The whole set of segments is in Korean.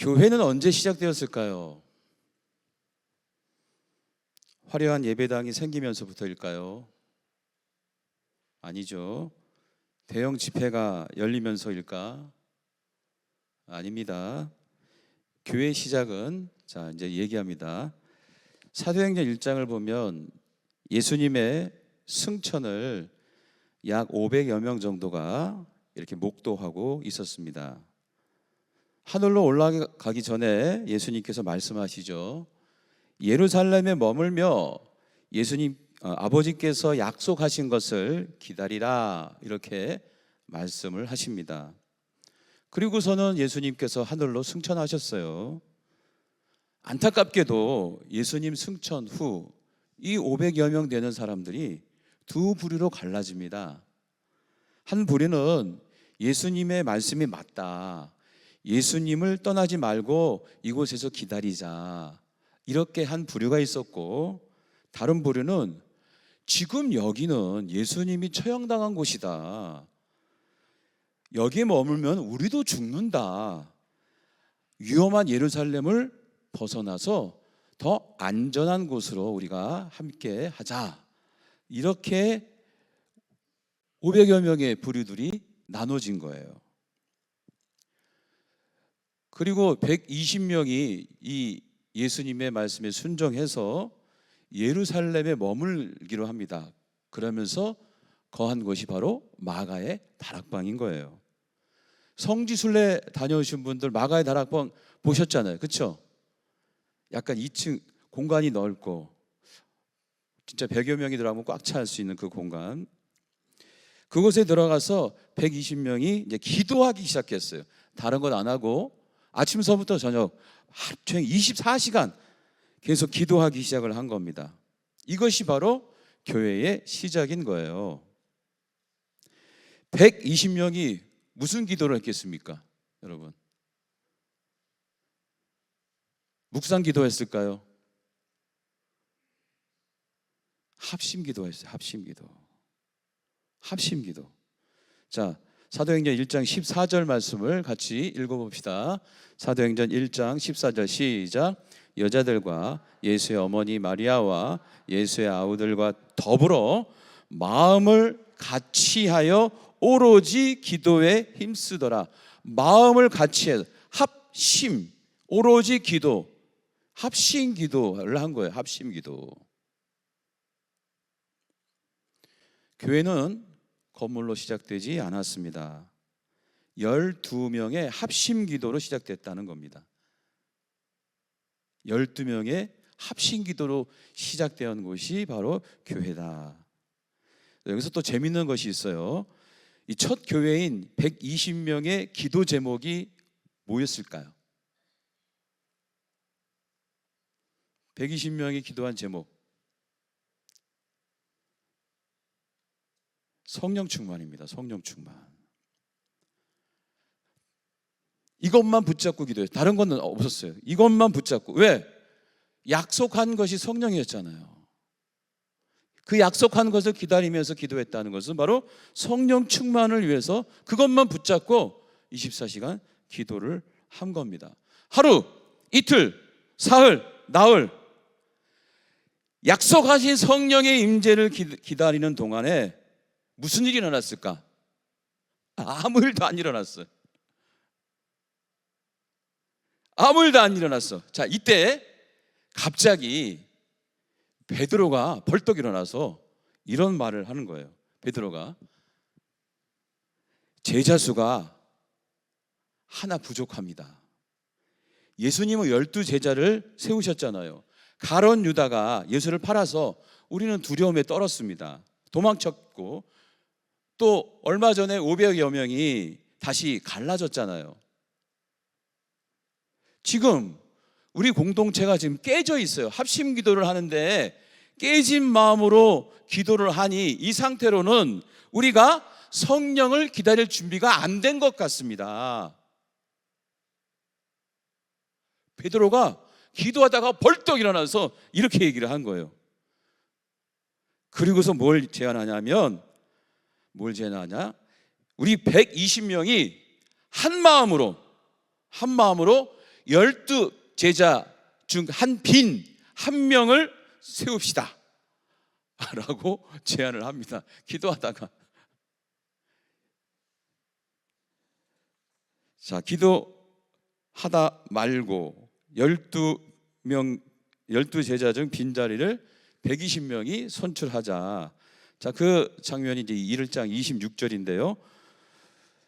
교회는 언제 시작되었을까요? 화려한 예배당이 생기면서부터일까요? 아니죠. 대형 집회가 열리면서일까? 아닙니다. 교회 시작은 이제 얘기합니다. 사도행전 1장을 보면 예수님의 승천을 약 500여 명 정도가 이렇게 목도하고 있었습니다. 하늘로 올라가기 전에 예수님께서 말씀하시죠. 예루살렘에 머물며 예수님 아버지께서 약속하신 것을 기다리라, 이렇게 말씀을 하십니다. 그리고서는 예수님께서 하늘로 승천하셨어요. 안타깝게도 예수님 승천 후 이 500여 명 되는 사람들이 두 부류로 갈라집니다. 한 부류는 예수님의 말씀이 맞다, 예수님을 떠나지 말고 이곳에서 기다리자, 이렇게 한 부류가 있었고, 다른 부류는 지금 여기는 예수님이 처형당한 곳이다, 여기에 머물면 우리도 죽는다, 위험한 예루살렘을 벗어나서 더 안전한 곳으로 우리가 함께 하자, 이렇게 500여 명의 부류들이 나눠진 거예요. 그리고 120명이 이 예수님의 말씀에 순종해서 예루살렘에 머물기로 합니다. 그러면서 거한 곳이 바로 마가의 다락방인 거예요. 성지순례 다녀오신 분들 마가의 다락방 보셨잖아요, 그렇죠? 약간 2층 공간이 넓고 진짜 100여 명이 들어가면 꽉 찰 수 있는 그 공간, 그곳에 들어가서 120명이 이제 기도하기 시작했어요. 다른 건 안 하고 아침서부터 저녁 하루 종일 24시간 계속 기도하기 시작을 한 겁니다. 이것이 바로 교회의 시작인 거예요. 120명이 무슨 기도를 했겠습니까, 여러분? 묵상 기도했을까요? 합심 기도했어요. 합심 기도. 자, 사도행전 1장 14절 말씀을 같이 읽어봅시다. 사도행전 1장 14절 시작. 여자들과 예수의 어머니 마리아와 예수의 아우들과 더불어 마음을 같이하여 오로지 기도에 힘쓰더라. 마음을 같이해서 합심, 오로지 기도, 합심 기도를 한 거예요. 합심 기도. 교회는 건물로 시작되지 않았습니다. 12명의 합심 기도로 시작됐다는 겁니다. 12명의 합심 기도로 시작된 곳이 바로 교회다. 여기서 또 재밌는 것이 있어요. 이 첫 교회인 120명의 기도 제목이 뭐였을까요? 120명이 기도한 제목, 성령 충만입니다. 성령 충만. 이것만 붙잡고 기도해요. 다른 건 없었어요. 이것만 붙잡고. 왜? 약속한 것이 성령이었잖아요. 그 약속한 것을 기다리면서 기도했다는 것은 바로 성령 충만을 위해서 그것만 붙잡고 24시간 기도를 한 겁니다. 하루, 이틀, 사흘, 나흘, 약속하신 성령의 임재를 기다리는 동안에 무슨 일이 일어났을까? 아무 일도 안 일어났어요. 아무 일도 안 일어났어. 자, 이때 갑자기 베드로가 벌떡 일어나서 이런 말을 하는 거예요. 베드로가, 제자 수가 하나 부족합니다. 예수님은 12제자를 세우셨잖아요. 가룟 유다가 예수를 팔아서 우리는 두려움에 떨었습니다. 도망쳤고, 또 얼마 전에 500여 명이 다시 갈라졌잖아요. 지금 우리 공동체가 지금 깨져 있어요. 합심 기도를 하는데 깨진 마음으로 기도를 하니 이 상태로는 우리가 성령을 기다릴 준비가 안 된 것 같습니다. 베드로가 기도하다가 벌떡 일어나서 이렇게 얘기를 한 거예요. 그리고서 뭘 제안하냐? 우리 120명이 한 마음으로 12 제자 중 한 빈 한 명을 세웁시다 라고 제안을 합니다. 기도하다가. 자, 기도하다 말고 12 제자 중 빈자리를 120명이 선출하자. 자, 그 장면이 이제 1장 26절인데요.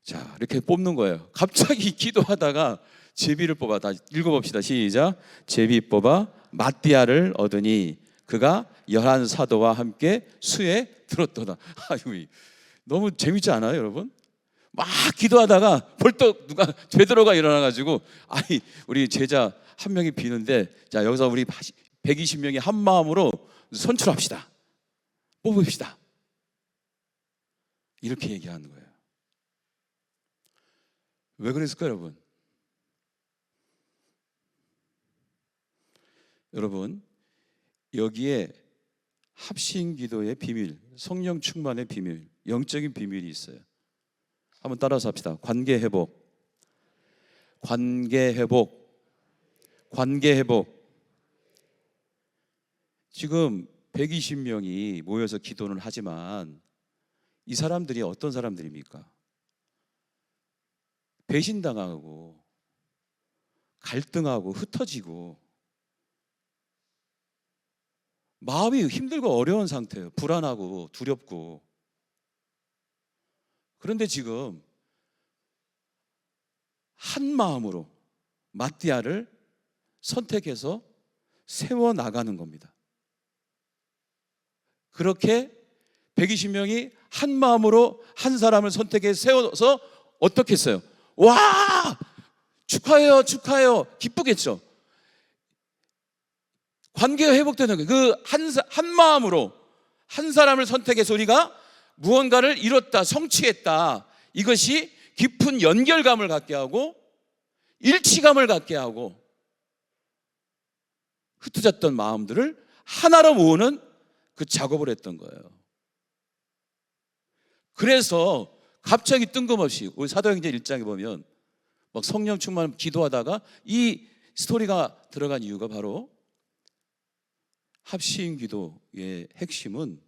자, 이렇게 뽑는 거예요. 갑자기 기도하다가 제비를 뽑아. 다 읽어봅시다. 시작. 제비 뽑아 마띠아를 얻으니 그가 11 사도와 함께 수에 들었도다. 아유, 너무 재밌지 않아요, 여러분? 막 기도하다가 벌떡 누가 베드로가 일어나가지고, 아니 우리 제자 한 명이 비는데, 자 여기서 우리 120명이 한 마음으로 선출합시다, 뽑읍시다, 이렇게 얘기하는 거예요. 왜 그랬을까요, 여러분? 여러분, 여기에 합심 기도의 비밀, 성령 충만의 비밀, 영적인 비밀이 있어요. 한번 따라서 합시다. 관계 회복, 관계 회복, 관계 회복. 지금 120명이 모여서 기도는 하지만 이 사람들이 어떤 사람들입니까? 배신당하고 갈등하고 흩어지고 마음이 힘들고 어려운 상태예요. 불안하고 두렵고. 그런데 지금 한 마음으로 마띠아를 선택해서 세워나가는 겁니다. 그렇게 120명이 한 마음으로 한 사람을 선택해 세워서 어떻게 했어요? 와! 축하해요, 축하해요. 기쁘겠죠? 관계가 회복되는 거예요. 그 한 마음으로 한 사람을 선택해서 우리가 무언가를 이뤘다, 성취했다. 이것이 깊은 연결감을 갖게 하고 일치감을 갖게 하고 흩어졌던 마음들을 하나로 모으는 그 작업을 했던 거예요. 그래서 갑자기 뜬금없이 우리 사도행전 1장에 보면 막 성령 충만 기도하다가 이 스토리가 들어간 이유가 바로 합심 기도의 핵심은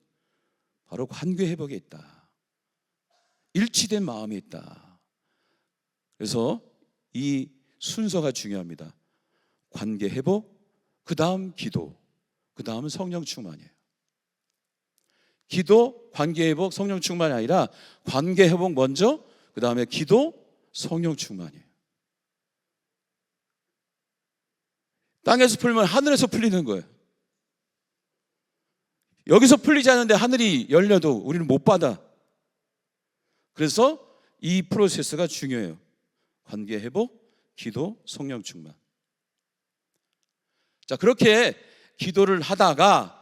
바로 관계 회복에 있다. 일치된 마음에 있다. 그래서 이 순서가 중요합니다. 관계 회복, 그 다음 기도, 그 다음은 성령 충만이에요. 기도, 관계 회복, 성령 충만이 아니라 관계 회복 먼저, 그 다음에 기도, 성령 충만이에요. 땅에서 풀면 하늘에서 풀리는 거예요. 여기서 풀리지 않는데 하늘이 열려도 우리는 못 받아. 그래서 이 프로세스가 중요해요. 관계 회복, 기도, 성령 충만. 자, 그렇게 기도를 하다가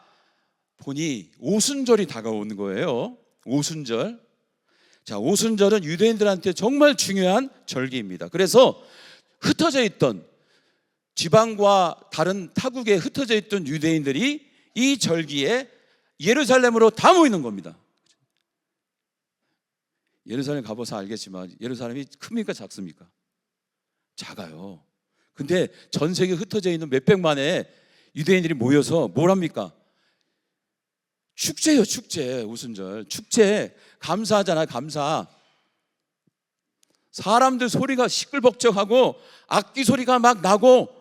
보니 오순절이 다가오는 거예요. 오순절. 자, 오순절은 유대인들한테 정말 중요한 절기입니다. 그래서 흩어져 있던 지방과 다른 타국에 흩어져 있던 유대인들이 이 절기에 예루살렘으로 다 모이는 겁니다. 예루살렘 가봐서 알겠지만 예루살렘이 큽니까 작습니까? 작아요. 근데 전 세계에 흩어져 있는 몇백만의 유대인들이 모여서 뭘 합니까? 축제예요, 축제. 오순절 축제. 감사하잖아요, 감사. 사람들 소리가 시끌벅적하고 악기 소리가 막 나고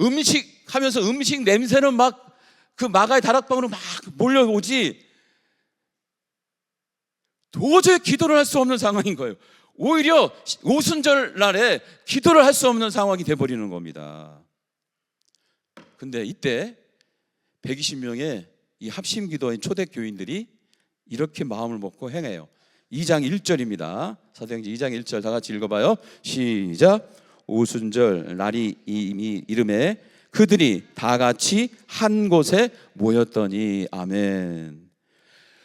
음식 하면서 음식 냄새는 막 그 마가의 다락방으로 막 몰려오지 도저히 기도를 할 수 없는 상황인 거예요. 오히려 오순절 날에 기도를 할 수 없는 상황이 돼버리는 겁니다. 근데 이때 120명의 이 합심 기도인 초대교인들이 이렇게 마음을 먹고 행해요. 2장 1절입니다. 사도행전 2장 1절 다 같이 읽어봐요. 시작. 오순절 날이 이름에 그들이 다 같이 한 곳에 모였더니. 아멘.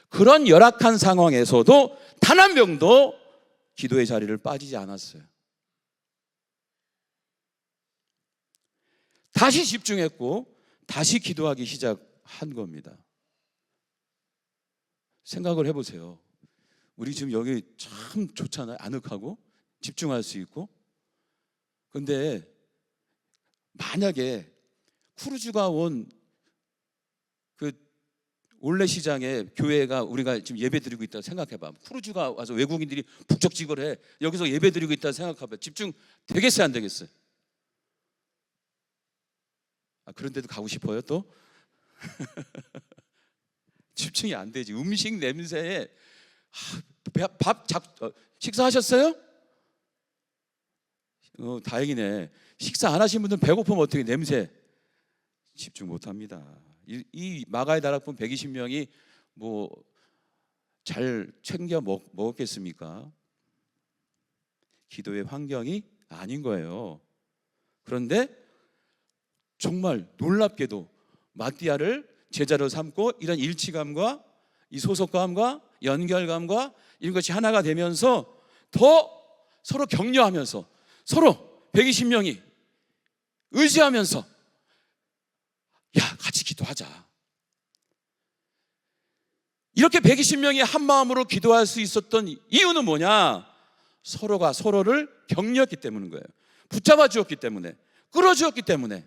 그런 열악한 상황에서도 단 한 명도 기도의 자리를 빠지지 않았어요. 다시 집중했고 다시 기도하기 시작한 겁니다. 생각을 해보세요. 우리 지금 여기 참 좋잖아요. 아늑하고 집중할 수 있고. 근데 만약에 크루즈가 온 그 올레시장에 교회가 우리가 지금 예배드리고 있다고 생각해봐. 크루즈가 와서 외국인들이 북적지거래 여기서 예배드리고 있다고 생각해봐. 집중 되겠어요, 안 되겠어요? 그런데도 가고 싶어요 또? 집중이 안 되지. 음식 냄새에 식사하셨어요? 다행이네. 식사 안 하신 분들은 배고프면 어떻게 냄새 집중 못 합니다. 이 마가의 다락방 120명이 뭐 잘 챙겨 먹었겠습니까? 기도의 환경이 아닌 거예요. 그런데 정말 놀랍게도 마띠아를 제자로 삼고 이런 일치감과 이 소속감과 연결감과 이런 것이 하나가 되면서 더 서로 격려하면서 서로 120명이 의지하면서 야, 같이 기도하자. 이렇게 120명이 한 마음으로 기도할 수 있었던 이유는 뭐냐? 서로가 서로를 격려했기 때문인 거예요. 붙잡아 주었기 때문에, 끌어 주었기 때문에.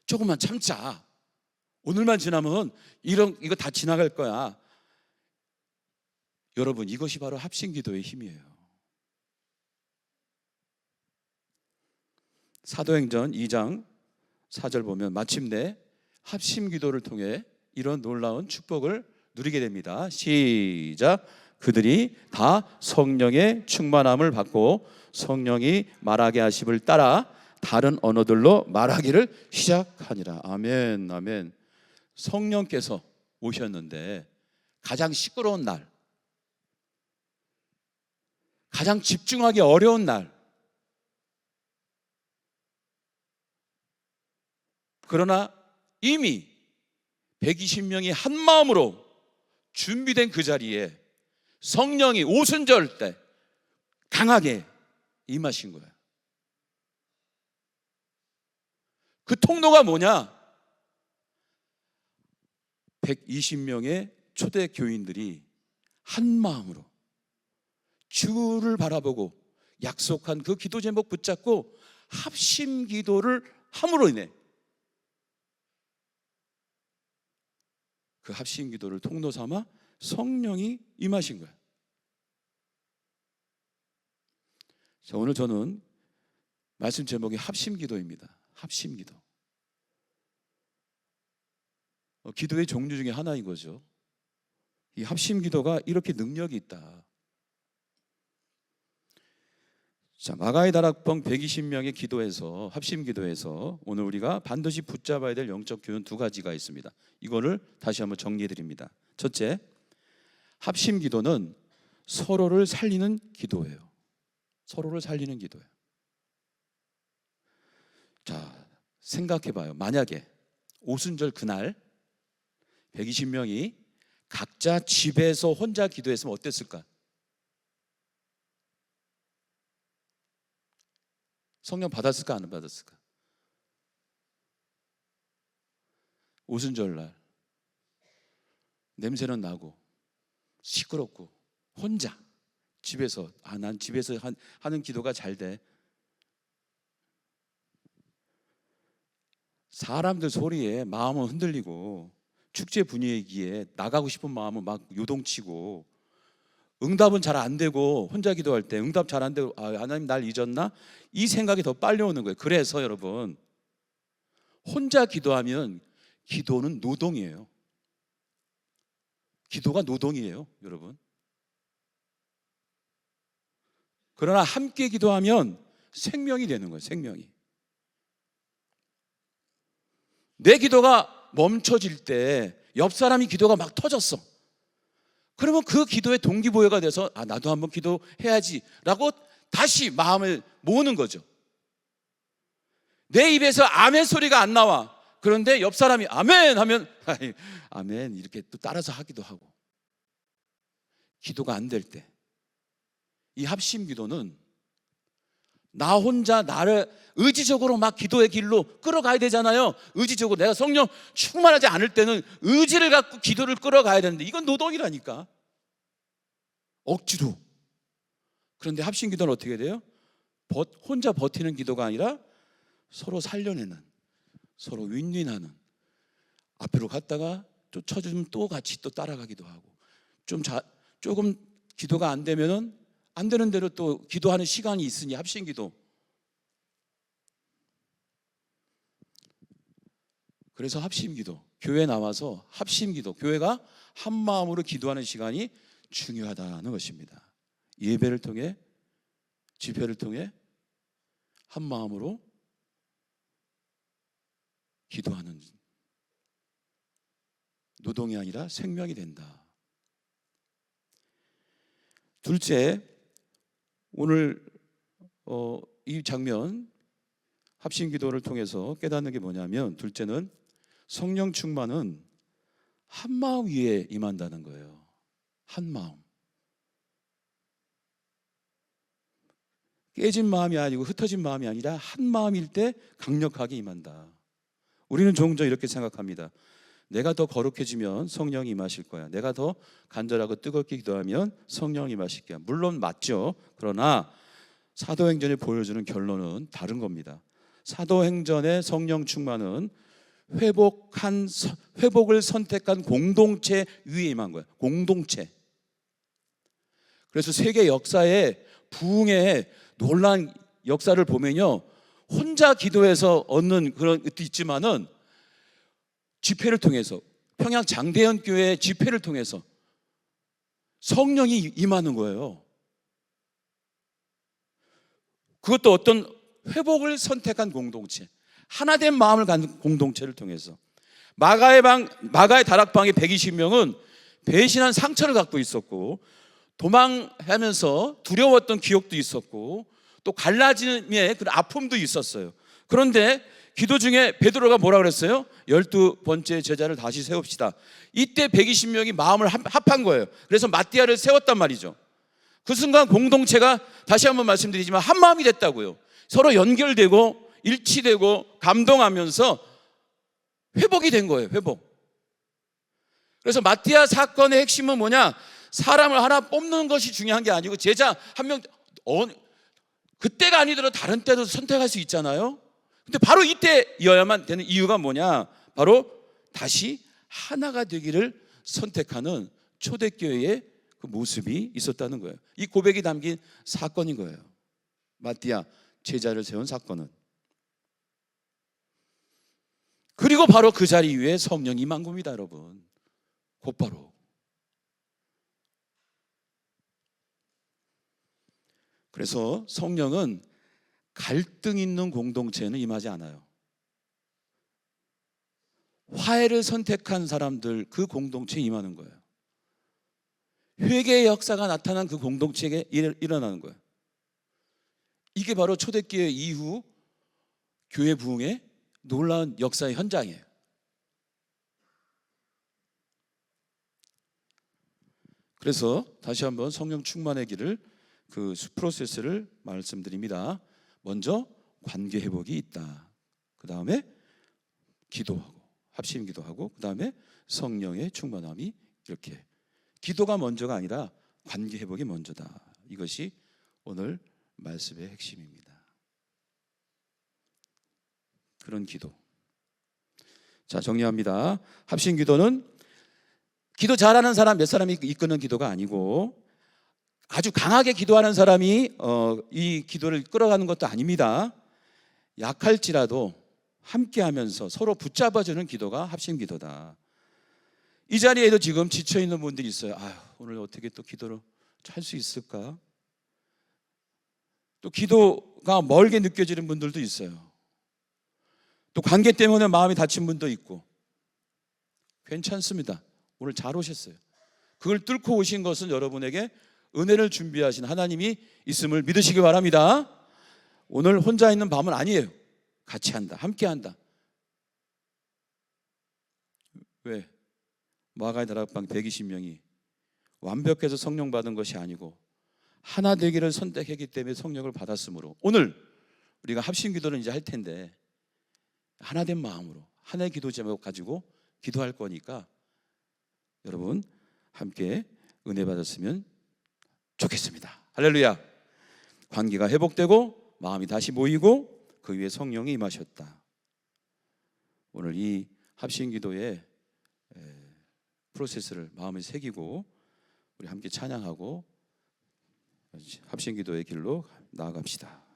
조금만 참자. 오늘만 지나면 이거 다 지나갈 거야. 여러분, 이것이 바로 합심기도의 힘이에요. 사도행전 2장 4절 보면 마침내 합심기도를 통해 이런 놀라운 축복을 누리게 됩니다. 시작. 그들이 다 성령의 충만함을 받고 성령이 말하게 하심을 따라 다른 언어들로 말하기를 시작하니라. 아멘, 아멘. 성령께서 오셨는데 가장 시끄러운 날, 가장 집중하기 어려운 날, 그러나 이미 120명이 한 마음으로 준비된 그 자리에 성령이 오순절 때 강하게 임하신 거예요. 그 통로가 뭐냐? 120명의 초대 교인들이 한 마음으로 주를 바라보고 약속한 그 기도 제목 붙잡고 합심 기도를 함으로 인해 그 합심 기도를 통로 삼아 성령이 임하신 거예요. 자, 오늘 저는 말씀 제목이 합심 기도입니다. 합심 기도. 기도의 종류 중에 하나인 거죠. 이 합심 기도가 이렇게 능력이 있다. 자, 마가의 다락방 120명의 기도에서 합심 기도에서 오늘 우리가 반드시 붙잡아야 될 영적 교훈 두 가지가 있습니다. 이거를 다시 한번 정리해 드립니다. 첫째, 합심 기도는 서로를 살리는 기도예요. 서로를 살리는 기도예요. 자, 생각해 봐요. 만약에 오순절 그날 120명이 각자 집에서 혼자 기도했으면 어땠을까? 성령 받았을까 안 받았을까? 오순절 날 냄새는 나고 시끄럽고 혼자 집에서 난 집에서 하는 기도가 잘 돼. 사람들 소리에 마음은 흔들리고 축제 분위기에 나가고 싶은 마음은 막 요동치고 응답은 잘 안 되고 혼자 기도할 때 응답 잘 안 되고 하나님 날 잊었나? 이 생각이 더 빨리 오는 거예요. 그래서 여러분 혼자 기도하면 기도는 노동이에요. 기도가 노동이에요, 여러분. 그러나 함께 기도하면 생명이 되는 거예요, 생명이. 내 기도가 멈춰질 때 옆 사람이 기도가 막 터졌어. 그러면 그 기도의 동기부여가 돼서 나도 한번 기도해야지 라고 다시 마음을 모으는 거죠. 내 입에서 아멘 소리가 안 나와. 그런데 옆 사람이 아멘 하면 아멘 이렇게 또 따라서 하기도 하고. 기도가 안 될 때 이 합심 기도는 나 혼자 나를 의지적으로 막 기도의 길로 끌어가야 되잖아요. 의지적으로 내가 성령 충만하지 않을 때는 의지를 갖고 기도를 끌어가야 되는데 이건 노동이라니까. 억지로. 그런데 합심 기도는 어떻게 돼요? 혼자 버티는 기도가 아니라 서로 살려내는, 서로 윈윈하는, 앞으로 갔다가 쫓아주면 또 같이 또 따라가기도 하고, 조금 기도가 안 되면은 안 되는 대로 또 기도하는 시간이 있으니 합심기도. 그래서 합심기도, 교회 나와서 합심기도, 교회가 한 마음으로 기도하는 시간이 중요하다는 것입니다. 예배를 통해, 집회를 통해 한 마음으로 기도하는, 노동이 아니라 생명이 된다. 둘째, 오늘 이 장면 합심기도를 통해서 깨닫는 게 뭐냐면, 둘째는 성령 충만은 한 마음 위에 임한다는 거예요. 한 마음. 깨진 마음이 아니고 흩어진 마음이 아니라 한 마음일 때 강력하게 임한다. 우리는 종종 이렇게 생각합니다. 내가 더 거룩해지면 성령이 임하실 거야. 내가 더 간절하고 뜨겁게 기도하면 성령이 임하실 거야. 물론 맞죠. 그러나 사도행전이 보여주는 결론은 다른 겁니다. 사도행전의 성령 충만은 회복을 선택한 공동체 위에 임한 거예요. 공동체. 그래서 세계 역사의 부흥의 놀라운 역사를 보면요, 혼자 기도해서 얻는 그런 것도 있지만은 집회를 통해서, 평양 장대현 교회 집회를 통해서 성령이 임하는 거예요. 그것도 어떤 회복을 선택한 공동체, 하나된 마음을 갖는 공동체를 통해서. 마가의 다락방의 120명은 배신한 상처를 갖고 있었고, 도망하면서 두려웠던 기억도 있었고, 또 갈라짐의 그런 아픔도 있었어요. 그런데 기도 중에 베드로가 뭐라 그랬어요? 12번째 제자를 다시 세웁시다. 이때 120명이 마음을 합한 거예요. 그래서 마띠아를 세웠단 말이죠. 그 순간 공동체가, 다시 한번 말씀드리지만, 한 마음이 됐다고요. 서로 연결되고 일치되고 감동하면서 회복이 된 거예요. 회복. 그래서 마띠아 사건의 핵심은 뭐냐? 사람을 하나 뽑는 것이 중요한 게 아니고, 제자 한 명, 그때가 아니더라도 다른 때도 선택할 수 있잖아요. 근데 바로 이때여야만 되는 이유가 뭐냐? 바로 다시 하나가 되기를 선택하는 초대교회의 그 모습이 있었다는 거예요. 이 고백이 담긴 사건인 거예요. 마띠아 제자를 세운 사건은. 그리고 바로 그 자리 위에 성령이 임한 겁니다, 여러분. 곧바로. 그래서 성령은 갈등 있는 공동체에는 임하지 않아요. 화해를 선택한 사람들, 그 공동체에 임하는 거예요. 회개의 역사가 나타난 그 공동체에 일어나는 거예요. 이게 바로 초대교회 이후 교회 부흥의 놀라운 역사의 현장이에요. 그래서 다시 한번 성령 충만의 길을, 그 프로세스를 말씀드립니다. 먼저 관계 회복이 있다. 그 다음에 기도하고, 합심 기도하고, 그 다음에 성령의 충만함이, 이렇게 기도가 먼저가 아니라 관계 회복이 먼저다. 이것이 오늘 말씀의 핵심입니다. 그런 기도. 자, 정리합니다. 합심 기도는 기도 잘하는 사람 몇 사람이 이끄는 기도가 아니고, 아주 강하게 기도하는 사람이 이 기도를 끌어가는 것도 아닙니다. 약할지라도 함께하면서 서로 붙잡아주는 기도가 합심 기도다. 이 자리에도 지금 지쳐있는 분들이 있어요. 오늘 어떻게 또 기도를 할 수 있을까? 또 기도가 멀게 느껴지는 분들도 있어요. 또 관계 때문에 마음이 다친 분도 있고. 괜찮습니다. 오늘 잘 오셨어요. 그걸 뚫고 오신 것은 여러분에게 은혜를 준비하신 하나님이 있음을 믿으시기 바랍니다. 오늘 혼자 있는 밤은 아니에요. 같이 한다, 함께 한다. 왜? 마가의 다락방 120명이 완벽해서 성령 받은 것이 아니고 하나 되기를 선택했기 때문에 성령을 받았으므로, 오늘 우리가 합심 기도를 이제 할 텐데 하나된 마음으로 하나의 기도 제목 가지고 기도할 거니까 여러분 함께 은혜 받았으면 좋겠습니다. 할렐루야. 관계가 회복되고 마음이 다시 모이고 그 위에 성령이 임하셨다. 오늘 이 합심기도의 프로세스를 마음에 새기고 우리 함께 찬양하고 합심기도의 길로 나아갑시다.